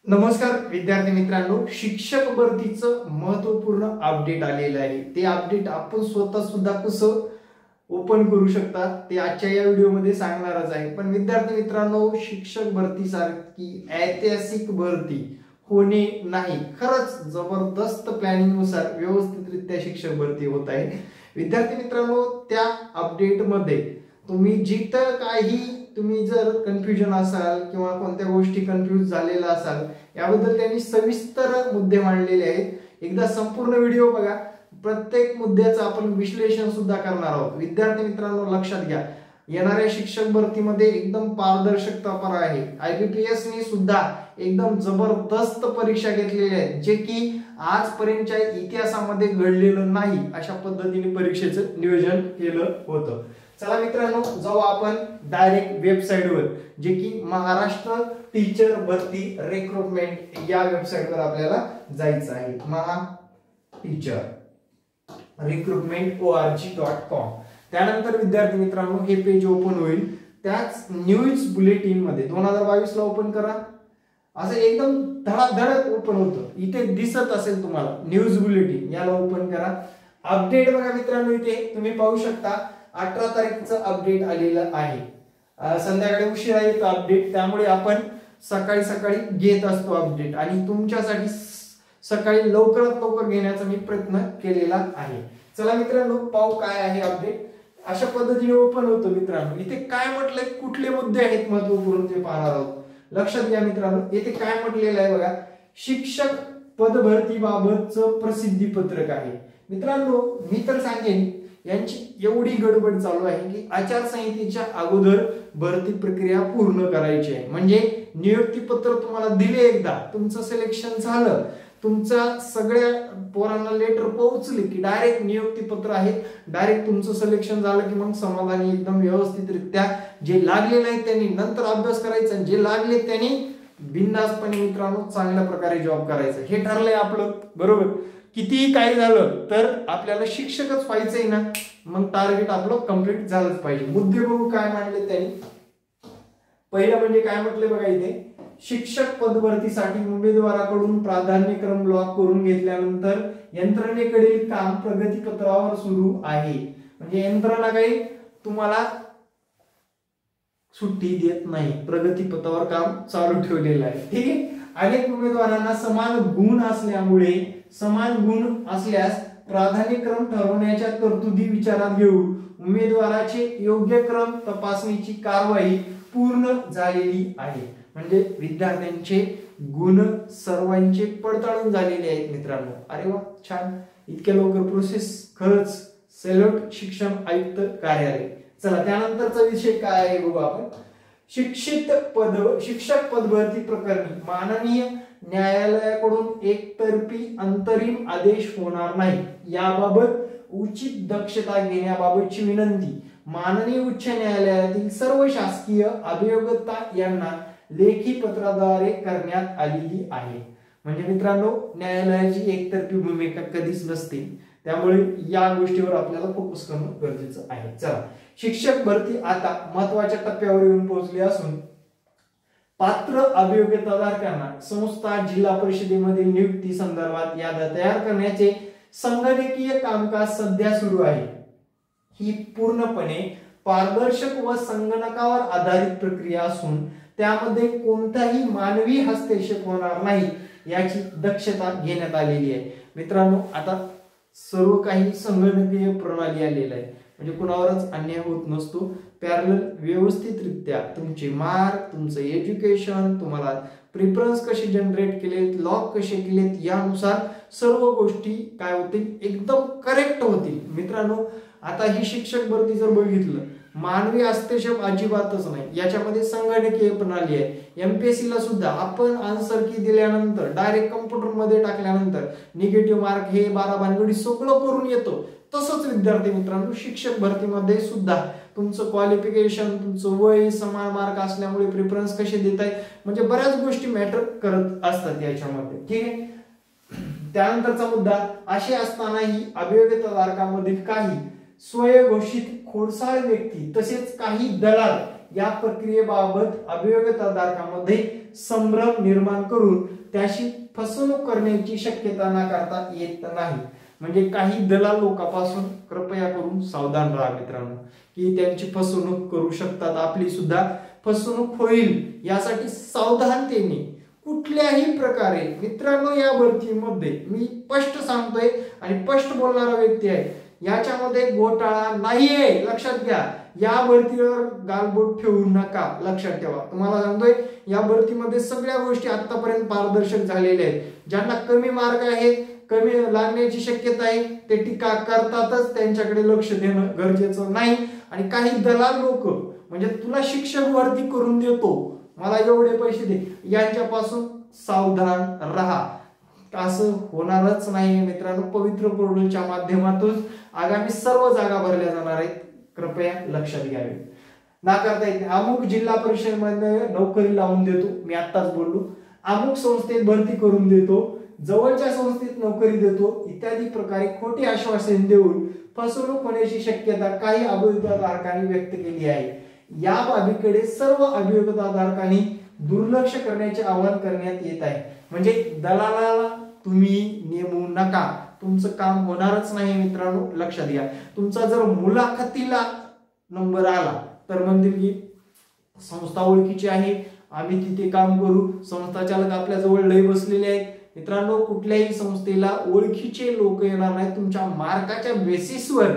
नमस्कार विद्यार्थी मित्रांनो, शिक्षक भरतीचं महत्त्वपूर्ण अपडेट आलेलं आहे। ते अपडेट आपण स्वतः सुद्धा कसं ओपन करू शकता ते आजच्या या व्हिडिओमध्ये सांगणारच आहे। पण विद्यार्थी मित्रांनो, शिक्षक भरतीसारखी ऐतिहासिक भरती होणे नाही, खरंच जबरदस्त प्लॅनिंग नुसार व्यवस्थितरित्या शिक्षक भरती होत आहे। विद्यार्थी मित्रांनो, त्या अपडेट मध्ये तुम्ही जिथं काही तुम्ही जर कन्फ्युजन असाल किंवा कोणत्या गोष्टी कन्फ्यूज झालेला असाल याबद्दल त्यांनी सविस्तर मुद्दे मांडलेले आहेत। एकदा संपूर्ण व्हिडिओ बघा, प्रत्येक मुद्द्याचं आपण विश्लेषण सुद्धा करणार आहोत। विद्यार्थी मित्रांनो, लक्षात घ्या, येणाऱ्या शिक्षक भरतीमध्ये एकदम पारदर्शकता पर आहे। IBPS ने सुद्धा एकदम जबरदस्त परीक्षा घेतलेल्या आहेत, जे की आजपर्यंतच्या इतिहासामध्ये घडलेलं नाही अशा पद्धतीने परीक्षेचं नियोजन केलं होतं। चला मित्रांनो, जाऊ आपण डायरेक्ट वेबसाईटवर, जे की महाराष्ट्र टीचर भरती रिक्रुटमेंट या वेबसाईटवर आपल्याला जायचं आहे। महा टीचर recruitment.org.com। त्यानंतर विद्यार्थी मित्रांनो, हे पेज ओपन होईल। त्याच न्यूज बुलेटिन मध्ये 2022 ला ओपन करा, असं एकदम धडाधड ओपन होतं। इथे दिसत असेल तुम्हाला न्यूज बुलेटिन, याला ओपन करा। अपडेट बघा मित्रांनो, इथे तुम्ही पाहू शकता 18 तारखेचं अपडेट आलेलं आहे। संध्याकाळी उशिरा येतं अपडेट, त्यामुळे आपण सकाळी सकाळी घेत असतो अपडेट आणि तुमच्यासाठी सकाळी लवकरात लवकर घेण्याचा मी प्रयत्न केलेला आहे। चला मित्रांनो, पाहू काय आहे अपडेट। अशा पद्धतीने ओपन होतं मित्रांनो। इथे काय म्हटलंय, कुठले मुद्दे आहेत महत्त्वपूर्ण ते पाहणार आहोत। लक्षात घ्या मित्रांनो, इथे काय म्हटलेलं आहे बघा, शिक्षक पदभरतीबाबतचं प्रसिद्धी पत्रक आहे। मित्रांनो, मी तर सांगेन यांची एवढी गडबड चालू आहे की आचारसंहितेच्या अगोदर भरती प्रक्रिया पूर्ण करायची आहे। म्हणजे नियुक्ती पत्र तुम्हाला दिले, एकदा तुमचं सिलेक्शन झालं, तुमच्या सगळ्या पोरांना लेटर पोहोचले की डायरेक्ट नियुक्ती पत्र आहे, डायरेक्ट तुमचं सिलेक्शन झालं की मग समाधानी एकदम व्यवस्थितरित्या जे लागलेले आहेत त्यांनी नंतर अभ्यास करायचा, जे लागले त्यांनी बिनधास्तपणे मित्रांनो चांगल्या प्रकारे जॉब करायचं। हे ठरलंय आपलं, बरोबर। कितीही काही झालं तर आपल्याला शिक्षकच व्हायचंय ना, मग टार्गेट आपलं कंप्लीट झालंच पाहिजे। मुद्दे बघू काय मांडले त्यांनी। पहिलं म्हणजे काय म्हटले बघा, इथे शिक्षक पदभरतीसाठी उमेदवाराकडून प्राधान्यक्रम लॉक करून घेतल्यानंतर यंत्रणेकडील काम प्रगतीपत्रावर सुरू आहे। म्हणजे यंत्रणा काही तुम्हाला सुट्टी देत नाही, प्रगतीपत्रावर काम चालू ठेवलेलं आहे, ठीक आहे। अनेक उमेदवारांना समान गुण असल्यास प्राधान्यक्रम ठरवण्याच्या तरतुदी विचारात घेऊन उमेदवाराचे योग्य क्रम तपासणीची कारवाई पूर्ण झालेली आहे। म्हणजे विद्यार्थ्यांचे गुण सर्वांचे पडताळून झालेले आहेत मित्रांनो। अरे वा, छान, इतक्या लवकर प्रोसेस, खरंच सॅल्यूट शिक्षण आयुक्त कार्यालय। चला, त्यानंतरचा विषय काय आहे बघू आपण। शिक्षक पदभरती प्रकरणी माननीय न्यायालयाकडून एकतर्फी अंतरिम आदेश होणार नाही, याबाबत उचित दक्षता घेण्याबाबतची विनंती माननीय उच्च न्यायालयातील सर्व शासकीय अभियोक्ता यांना लेखी पत्राद्वारे करण्यात आलेली आहे। म्हणजे मित्रांनो, न्यायालयाची एकतर्फी भूमिका कधीच नसते, त्यामुळे या गोष्टीवर आपल्याला फोकस करणं गरजेचं आहे। चला, शिक्षक भरती आता महत्त्वाच्या टप्प्यावर येऊन पोहोचली असून पात्र अभियोक्ताधारकांना संस्था जिल्हा परिषदेमधील नियुक्ती संदर्भात याद्या तयार करण्याचे संगणकीय कामकाज सध्या सुरू आहे। ही पूर्णपणे पारदर्शक व संगणकावर आधारित प्रक्रिया असून त्यामध्ये कोणताही मानवी हस्तक्षेप होणार नाही याची दक्षता घेण्यात आलेली आहे। मित्रांनो, आता सर्व काही संगणकीय प्रणाली आलेली आहे, म्हणजे कुणावरच अन्याय होत नसतो। पॅरलल व्यवस्थितरित्या तुमचे मार्क, तुमचं एज्युकेशन, तुम्हाला प्रिफरन्स कसे जनरेट केलेत, लॉक कसे केलेत, यानुसार सर्व गोष्टी काय होतील, एकदम करेक्ट होतील। मित्रांनो, आता ही शिक्षक भरती जर बघितलं, मानवी हस्तक्षेप अजिबातच नाही, याच्यामध्ये संगणकीय प्रणाली आहे। MPSC ला सुद्धा आपण आन्सर की दिल्यानंतर डायरेक्ट कॉम्प्युटर मध्ये टाकल्यानंतर निगेटिव्ह मार्क हे 12 भानगडी सगळं करून येतो। तसंच विद्यार्थी मित्रांनो, शिक्षक भरतीमध्ये सुद्धा तुमचं क्वालिफिकेशन, तुमचं वय, समान मार्क असल्यामुळे प्रिफरन्स कसे देताय, म्हणजे बऱ्याच गोष्टी मॅटर करत असतात याच्यामध्ये, ठीक आहे। त्यानंतरचा मुद्दा, असे असतानाही अभियोक्ताधारकांमधील काही स्वयंघोषित खोडसाळ व्यक्ती तसेच काही दलाल या प्रक्रियेबाबत अभियोक्ताधारकांमध्ये संभ्रम निर्माण करून त्याशी फसवणूक करण्याची शक्यता नाकारता येत नाही. म्हणजे काही दलाल लोकांपासून कृपया करून सावधान राहा मित्रांनो, की त्यांची फसवणूक करू शकतात, आपली सुद्धा फसवणूक होईल. यासाठी सावधानतेने कुठल्याही प्रकारे मित्रांनो या भरतीमध्ये मी स्पष्ट सांगतोय आणि स्पष्ट बोलणारा व्यक्ती आहे, याच्यामध्ये घोटाळा नाहीये, लक्षात घ्या. या भरतीवर गालबोट ठेवू नका, लक्षात ठेवा. तुम्हाला सांगतोय या भरतीमध्ये सगळ्या गोष्टी आतापर्यंत पारदर्शक झालेल्या आहेत. ज्यांना कमी मार्क आहेत, कमी लागण्याची शक्यता आहे, ते टीका करतातच, त्यांच्याकडे लक्ष देणं गरजेचं नाही. आणि काही दलाल लोक म्हणजे तुला शिक्षक भरती करून देतो, मला एवढे पैसे दे, यांच्यापासून सावधान राहा. असं होणारच नाही मित्रांनो. पवित्र पोर्टलच्या माध्यमातून आगामी सर्व जागा भरल्या जाणार आहेत, कृपया लक्षात घ्यावे. नाकारता येत नाही. अमुक जिल्हा परिषदेमध्ये नोकरी लावून देतो, मी आत्ताच बोललो. अमुक संस्थेत भरती करून देतो, जवळच्या संस्थेत नोकरी देतो, इत्यादी प्रकारे खोटे आश्वासन देऊन फसवणूक होण्याची शक्यता काही अभियोगताधारकांनी व्यक्त केली आहे. या बाबीकडे सर्व अभियोगताधारकांनी दुर्लक्ष करण्याचे आवाहन करण्यात येत आहे. म्हणजे दलालाला तुम्ही नेमू नका, तुमचं काम होणारच नाही मित्रांनो, लक्षात घ्या. तुमचा जर मुलाखतीला नंबर आला तर म्हणतील की संस्था ओळखीची आहे, आम्ही तिथे काम करू, संस्था चालक आपल्या जवळ लय बसलेले आहेत. मित्रांनो कुठल्याही संस्थेला ओळखीचे लोक येणार नाहीत, तुमच्या मार्काच्या बेसिसवर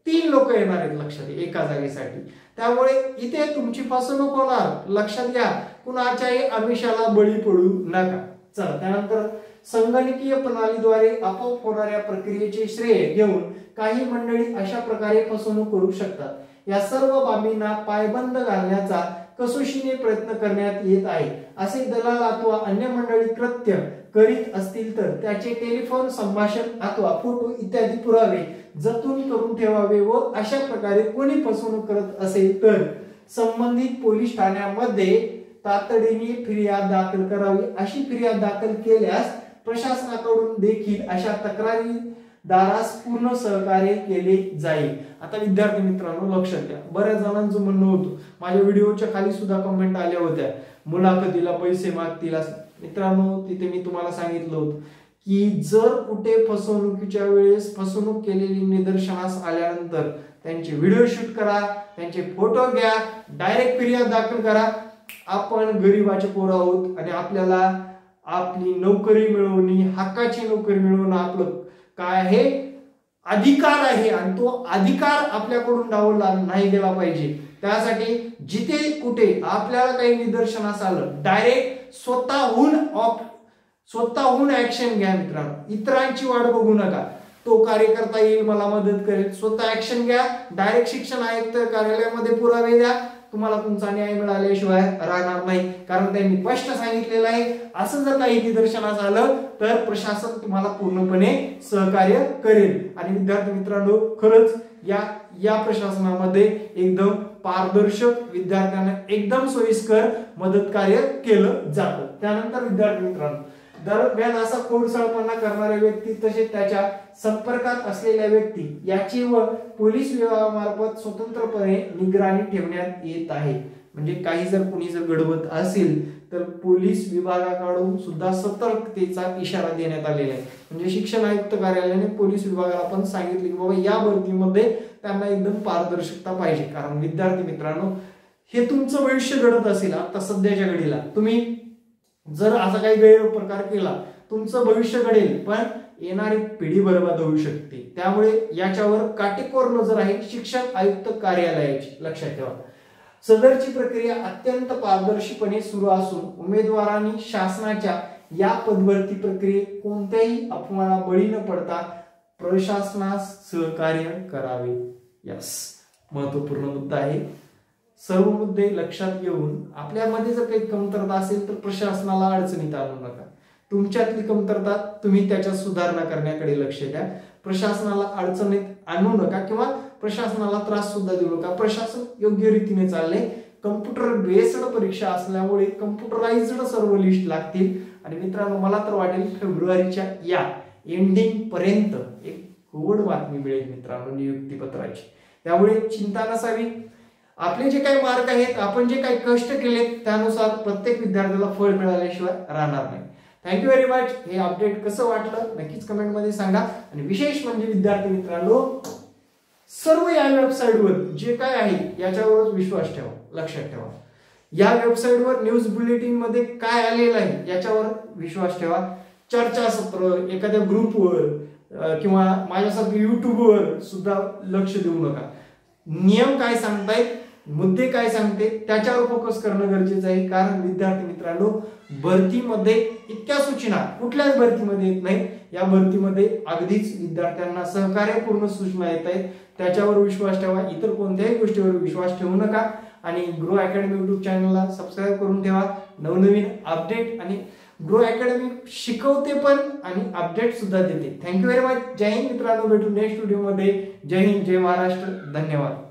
3 लोक येणार आहेत, लक्षात घ्या, एका जागेसाठी. त्यामुळे इथे तुमची फसवणूक होणार, लक्षात घ्या. कुणाच्याही आमिषाला बळी पडू नका. चला त्यानंतर संगणकीय प्रणालीद्वारे आपोआप होणाऱ्या प्रक्रियेचे श्रेय घेऊन काही मंडळी अशा प्रकारे फसवणूक करू शकतात. या सर्व बाबींना पायबंद घालण्याचा कसोशीने प्रयत्न करण्यात येत आहे. असे दलाल अथवा अन्य मंडळी कृत्य करीत असतील तर त्याचे टेलिफोन संभाषण अथवा फोटो इत्यादी पुरावे जतन करून ठेवावे व अशा प्रकारे कोणी फसवणूक करत असेल तर संबंधित पोलीस ठाण्यामध्ये तातडीने फिर्याद दाखल करावी. अशी फिर्याद दाखल केल्यास प्रशासनाकडून देखील अशा तक्रारीदारास पूर्ण सहकार्य केले जाईल. आता विद्यार्थी मित्रांनो लक्षात घ्या, बऱ्याच जणांचं म्हणणं होतं, माझ्या व्हिडिओच्या खाली सुद्धा कमेंट आल्या होत्या, मुलाखतीला पैसे मागतील असं. मित्रांनो तिथे मी तुम्हाला सांगितलं होतं की जर कुठे फसवणुकीच्या वेळेस फसवणूक केलेली निदर्शनास आल्यानंतर त्यांचे व्हिडिओ शूट करा, त्यांचे फोटो घ्या, डायरेक्ट फिर्याद दाखल करा. आपण गरीबाचे पोरं आहोत आणि आपल्याला आपली नोकरी मिळवणी, हक्काची नोकरी मिळवणं आपलं काय आहे, अधिकार आहे आणि तो अधिकार आपल्याकडून डावलला नाही गेला पाहिजे. त्यासाठी जिथे कुठे आपल्याला काही निदर्शनास आलं डायरेक्ट स्वतःहून ऍक्शन घ्या मित्रांनो. इतरांची वाट बघू नका, तो कार्यकर्ता येईल मला मदत करेल, स्वतः ऍक्शन घ्या. डायरेक्ट शिक्षण आयुक्त कार्यालयामध्ये पुरावे द्या, तुम्हाला तुमचा न्याय मिळाल्याशिवाय राहणार नाही. कारण त्यांनी स्पष्ट सांगितलेलं आहे, असं जर काही निदर्शनास आलं तर प्रशासन तुम्हाला पूर्णपणे सहकार्य करेल. आणि विद्यार्थी मित्रांनो खरंच या प्रशासनामध्ये एकदम पारदर्शक, विद्यार्थ्यांना एकदम सोयीस्कर मदत कार्य केलं जातं. त्यानंतर विद्यार्थी मित्रांनो दरम्यान असा खोडसाळपणा करणाऱ्या व्यक्ती तसेच त्याच्या संपर्कात असलेल्या व्यक्ती याची व पोलीस विभागामार्फत स्वतंत्रपणे निगराणी ठेवण्यात येत आहे. म्हणजे काही जर कोणी जर गडबड असेल तर पोलीस विभागाकडून सुद्धा सतर्कतेचा इशारा देण्यात आलेला आहे. म्हणजे शिक्षण आयुक्त कार्यालयाने पोलीस विभागाला पण सांगितले की बाबा या भरतीमध्ये त्यांना एकदम पारदर्शकता पाहिजे. कारण विद्यार्थी मित्रांनो हे तुमचं भविष्य घडत असेल आता सध्याच्या घडीला, तुम्ही जर असा काही गैरप्रकार केला तुमचं भविष्य घडेल पण येणारी पिढी बर्बाद होऊ शकते. त्यामुळे याच्यावर काटेकोर नजर आहे शिक्षण आयुक्त कार्यालयाची, लक्षात ठेवा. सदरची प्रक्रिया अत्यंत पारदर्शीपणे सुरू असून उमेदवारांनी शासनाच्या या पदभरती प्रक्रियेत कोणत्याही अपमाना बळी न पडता प्रशासनास सहकार्य करावे. यस, महत्वपूर्ण मुद्दा आहे. सर्व मुद्दे लक्षात घेऊन आपल्यामध्ये जर काही कमतरता असेल तर प्रशासनाला अडचणीत आणू नका. तुमच्यातली कमतरता तुम्ही त्याच्यात सुधारणा करण्याकडे लक्ष द्या. प्रशासनाला अडचणीत आणू नका किंवा प्रशासनाला त्रास सुद्धा देऊ नका. प्रशासन योग्य रीतीने चालले. कम्प्युटर बेस्ड परीक्षा असल्यामुळे कम्प्युटराइज्ड सर्व लिस्ट लागतील. आणि मित्रांनो मला तर वाटेल फेब्रुवारीच्या या एंडिंग पर्यंत एक गोड बातमी मिळेल मित्रांनो नियुक्ती पत्राची. त्यामुळे चिंता नसावी. आपले जे काही मार्क आहेत, आपण जे काही कष्ट केलेत त्यानुसार प्रत्येक विद्यार्थ्याला फळ मिळाल्याशिवाय राहणार नाही. Thank you very much. हे अपडेट कसं वाटलं नक्कीच कमेंट मध्ये सांगा. आणि विशेष म्हणजे विद्यार्थी मित्रांनो, सर्व या वेबसाईटवर जे काय आहे याच्यावरच विश्वास ठेवा. लक्षात ठेवा, या वेबसाईटवर न्यूज बुलेटिन मध्ये काय आलेलं आहे याच्यावर विश्वास ठेवा. चर्चासत्र एखाद्या ग्रुपवर किंवा माझ्यासारखं युट्यूबवर सुद्धा लक्ष देऊ नका. नियम काय सांगतायत, मुद्दे काय सांगते त्याच्यावर फोकस करणं गरजेचं आहे. कारण विद्यार्थी मित्रांनो, भरतीमध्ये इतक्या सूचना कुठल्याच भरतीमध्ये येत नाही. या भरतीमध्ये अगदीच विद्यार्थ्यांना सहकार्यपूर्ण सूचना येत आहेत, त्याच्यावर विश्वास ठेवा. इतर कोणत्याही गोष्टीवर विश्वास ठेवू नका. आणि ग्रो अकॅडमी युट्यूब चॅनलला सबस्क्राईब करून ठेवा. नवनवीन अपडेट आणि ग्रो अकॅडमी शिकवते पण आणि अपडेट सुद्धा देते. Thank you very much. जय हिंद मित्रांनो, भेटू नेक्स्ट व्हिडिओ मध्ये. जय हिंद, जय महाराष्ट्र, धन्यवाद.